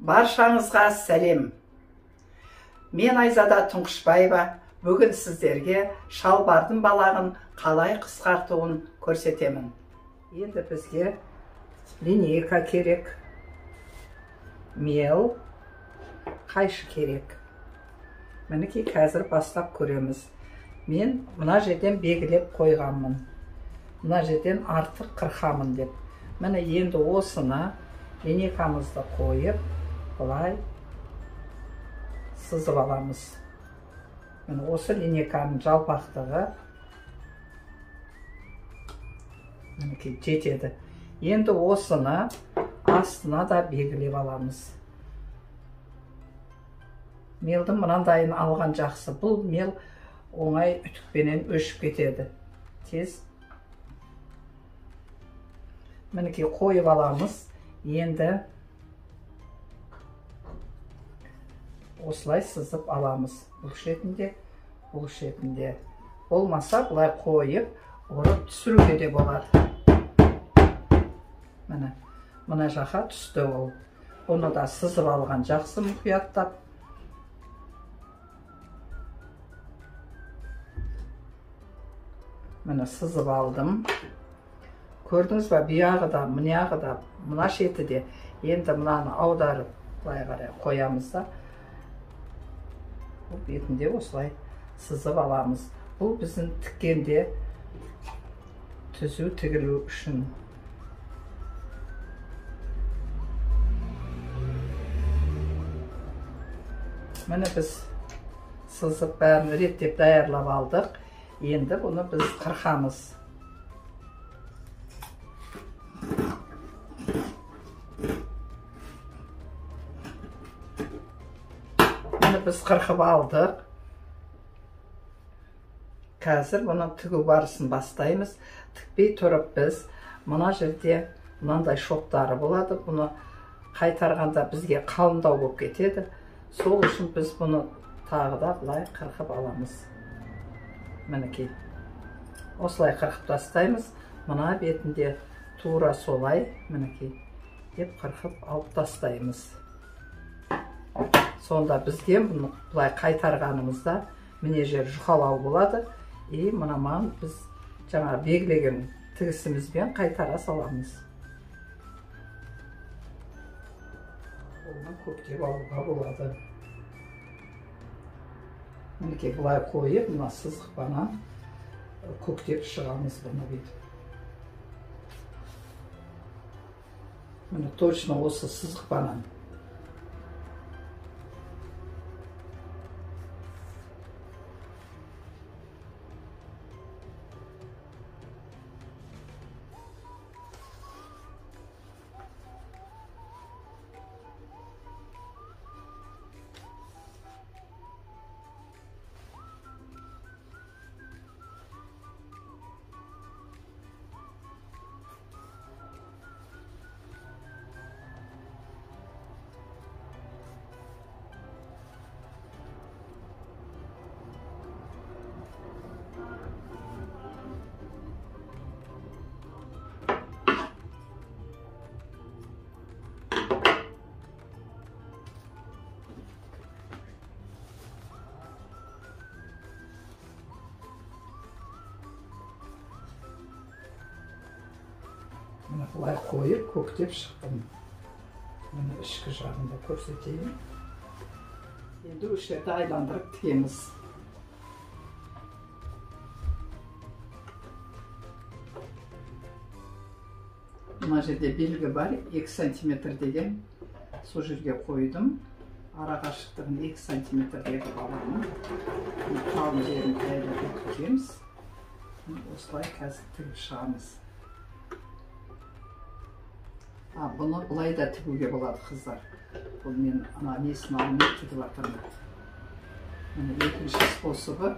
Баршаңызға сәлем. Мен Айзада Тұңғышбаева. Бүгін сіздерге шалбардың балағын қалай қысқартуын көрсетемін. Енді бізге линейка керек, мел, қайшы керек. Мінекей қазір бастап көреміз. Мен мына жерден белгілеп қойғанмын. Мына жерден артық қырқамын деп. Міне енді осыны линейкамызды қойып, былай сызып аламыз. Міне осы линейканың жалпақтығы мінекей жетеді. Енді осыны астына да белгілеп аламыз. Мелдің мынандайын алған жақсы. Бұл мел оңай үтікпенен өшіп кетеді. Тез. Мінекей қойып аламыз. Енді осылай сызып аламыз. Бұл шетінде, бұл шетінде. Болмаса бұлай қойып, ұрып түсіруге де болады. Мына жаққа түсті ол. Оны да сызып алған жақсы мұқияттап. Міне сызып алдым. Көрдіңіз ба, бұяғы да, мұняғы да, мына шеті де. Енді мынаны аударып, былай қарай қоямыз да. Бұл бетінде осылай сызып аламыз. Бұл біздің тіккенде түзу тігілу үшін. Міне біз сызып бәрін реттеп даярлап алдық. Енді бұны біз қырқамыз. Біз қырқып алдық. Қазір бұны тігу барысын бастаймыз. Тікпей тұрып біз мына жерде мынандай шоқтары болады. Бұны қайтарғанда бізге қалыңдау болып кетеді. Сол үшін біз бұны тағы да былай қырқып аламыз. Мінекей. Осылай қырқып тастаймыз. Мына бетінде тура солай мінекей деп қырқып алып тастаймыз. Сонда бізден бұны бұлай қайтарғанымызда міне жер жұқалау болады. Мұнаман біз жаңа белгілеген тігісімізбен қайтара саламыз. Оны көктеп алуға болады. Мінекей бұлай қойып, мына сызықпанан көктеп шығамыз бұны бүйтіп. Міне точно осы сызықпанан. Міне бұлай қойып, көктеп шықтым. Міне ішкі жағында көрсетейін. Енді үш рет айландырып тігеміз. Мына жерде белгі бар, 2 сантиметр деген. Сол жерге қойдым. Ара қашықтығын 2 сантиметр деп аламын. Қалың жерін айландырып тігеміз. Осылай қазір тігіп шығамыз. Бұны бұлай да тігуге болады, қыздар. Бұл мен несін алымен тігіп атырмын. Екінші способы,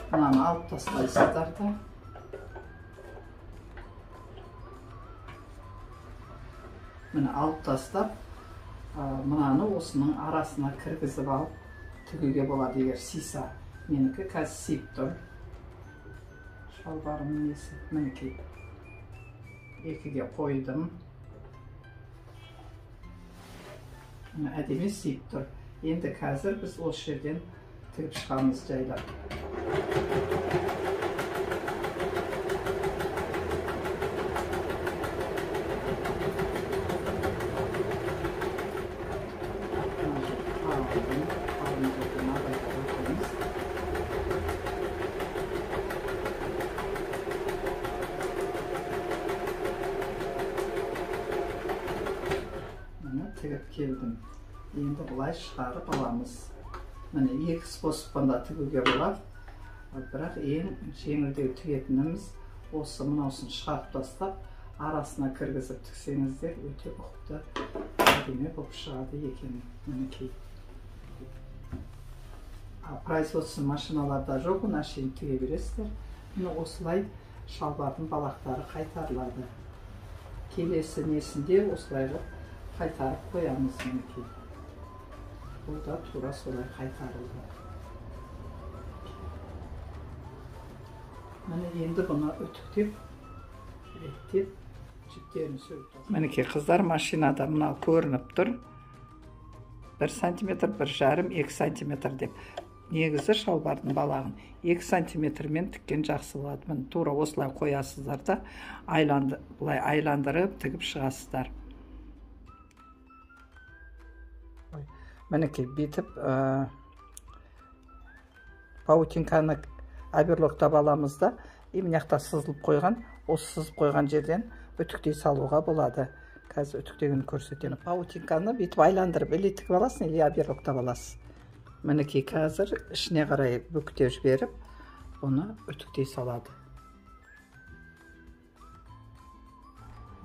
мынаны алып тастайсыздар да. Міне алып тастап, мынаны осының арасына кіргізіп алып тігуге болады, егер сиса. Менікі қазір сиіп тұр. Шалбарымның несі, мінекей. Екіге қойдым. Әдемі сүйіп тұр. Енді қазір біз осы жерден тігіп шығамыз жайлап. Тігіп келдім. Енді бұлай шығарып аламыз. Міне екі способында тігуге болады. Бірақ ең жеңілдеу тігетініміз осы мынаусын шығарып тастап, арасына кіргізіп тіксеңіздер өте ұқыпты әдемі болып шығады екен. Мінекей. Производство машиналарда жоқ, оны әшейін тіге бересіздер. Міне осылай шалбардың балақтары қайтарылады. Келесі несінде осылай қайтарып қоямыз мінекей. Бұл да тура солай қайтарылды. Міне енді бұны үтіктеп, реттеп, жіптерін сөйтіп. Мінекей қыздар, машинада мынау көрініп тұр. 1 сантиметр, 1,5, 2 сантиметр деп. Негізі шалбардың балағын 2 сантиметрмен тіккен жақсы болады. Міне тура осылай қоясыздар да, бұлай айландырып тігіп шығасыздар. Мінекей бетіп паутинканы оверлоктап аламыз да, мынаяқта сызылып қойған, осы сызып қойған жерден үтіктей салуға болады. Қазір үтіктегенін көрсетемін. Паутинканы бетіп айландырып, или тігіп аласың, или оверлоктап аласыз. Мінекей қазір ішіне қарай бүктеп жіберіп, оны үтіктей салады.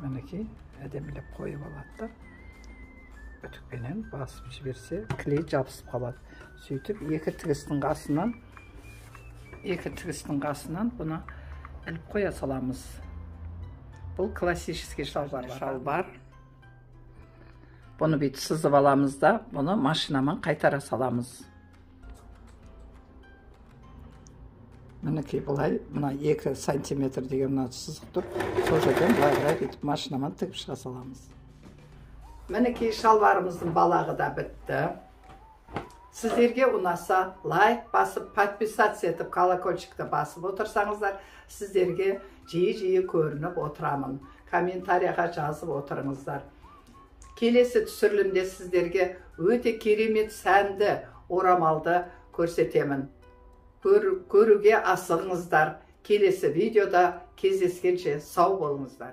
Мінекей әдемілеп қойып алады. Үтікпенен басып жіберсе, клей жабысып қалады. Сөйтіп, екі тігістің қасынан бұны іліп қоя саламыз. Бұл классический шалбар. Бұны бет сызып аламыз да, бұны машинамен қайтара саламыз. Мінекей бұлай, мына 2 сантиметр деген мына сызық тұр. Сол жерден бұлай бетіп машинамен тігіп шыға саламыз. Мінекей шалбарымыздың балағы да бітті. Сіздерге ұнаса лайк басып, подписаться етіп, колокольчикті басып отырсаңыздар, сіздерге жиі көрініп отырамын. Комментарияға жазып отырыңыздар. Келесі түсірілімде сіздерге өте керемет сәнді орамалды көрсетемін. Көруге асығыңыздар. Келесі видеода кездескенше сау болыңыздар.